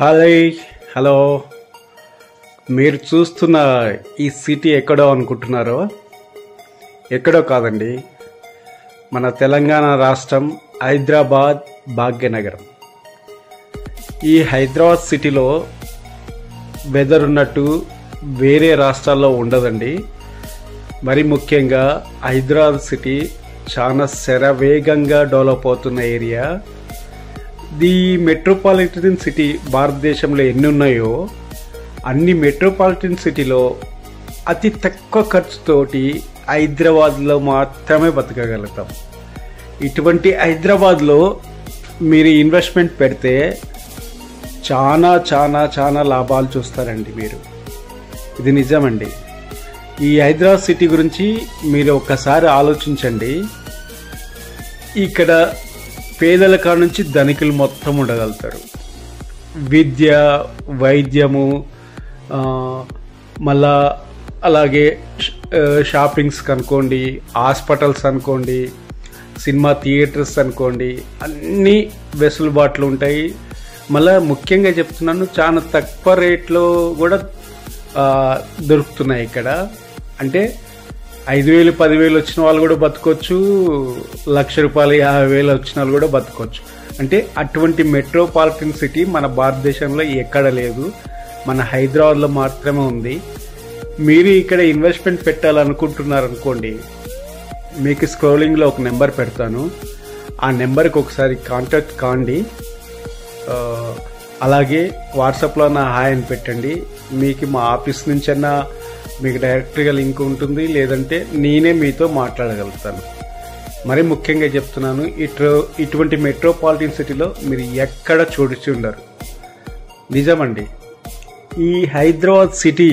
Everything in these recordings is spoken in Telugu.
హాయ్ హలో మీరు చూస్తున్న ఈ సిటీ ఎక్కడో అనుకుంటున్నారో ఎక్కడో కాదండి, మన తెలంగాణ రాష్ట్రం హైదరాబాద్ భాగ్యనగరం. ఈ హైదరాబాద్ సిటీలో వెదర్ ఉన్నట్టు వేరే రాష్ట్రాల్లో ఉండదండి. మరి ముఖ్యంగా హైదరాబాద్ సిటీ చాలా శరవేగంగా డెవలప్ అవుతున్న ఏరియా. ది మెట్రోపాలిటన్ సిటీ భారతదేశంలో ఎన్ని ఉన్నాయో అన్ని మెట్రోపాలిటన్ సిటీలో అతి తక్కువ ఖర్చుతోటి హైదరాబాద్లో మాత్రమే బతకగలుగుతాం. ఇటువంటి హైదరాబాద్లో మీరు ఇన్వెస్ట్మెంట్ పెడితే చాలా చాలా చాలా లాభాలు చూస్తారండి మీరు. ఇది నిజమండి. ఈ హైదరాబాద్ సిటీ గురించి మీరు ఒక్కసారి ఆలోచించండి. ఇక్కడ పేదల కాడ నుంచి ధనికులు మొత్తం ఉండగలుగుతారు. విద్య, వైద్యము, మళ్ళా అలాగే షాపింగ్స్ అనుకోండి, హాస్పిటల్స్ అనుకోండి, సినిమా థియేటర్స్ అనుకోండి, అన్నీ వెసులుబాట్లు ఉంటాయి. మళ్ళీ ముఖ్యంగా చెప్తున్నాను, చాలా తక్కువ రేట్లో కూడా దొరుకుతున్నాయి ఇక్కడ. అంటే 5,000 10,000 వచ్చిన వాళ్ళు కూడా బతకొచ్చు, ₹1,00,000 50,000 వచ్చిన వాళ్ళు కూడా బతకొచ్చు. అంటే అటువంటి మెట్రోపాలిటన్ సిటీ మన భారతదేశంలో ఎక్కడ లేదు, మన హైదరాబాద్లో మాత్రమే ఉంది. మీరు ఇక్కడ ఇన్వెస్ట్మెంట్ పెట్టాలనుకుంటున్నారనుకోండి, మీకు స్క్రోలింగ్లో ఒక నెంబర్ పెడతాను, ఆ నెంబర్కి ఒకసారి కాంటాక్ట్ కాండి. అలాగే వాట్సాప్లో నా హాయ్ అని పెట్టండి. మీకు మా ఆఫీస్ నుంచైనా మీకు డైరెక్ట్గా లింక్ ఉంటుంది, లేదంటే నేనే మీతో మాట్లాడగలుగుతాను. మరి ముఖ్యంగా చెప్తున్నాను, ఇటువంటి మెట్రోపాలిటన్ సిటీలో మీరు ఎక్కడ చూడిచి ఉండరు. నిజమండి. ఈ హైదరాబాద్ సిటీ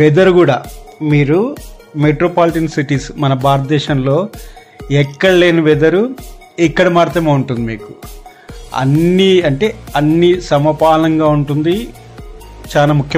వెదర్ కూడా మీరు మెట్రోపాలిటన్ సిటీస్ మన భారతదేశంలో ఎక్కడ లేని వెదరు ఇక్కడ మాత్రమే ఉంటుంది. మీకు అన్నీ సమపాలంగా ఉంటుంది. చాలా ముఖ్యం.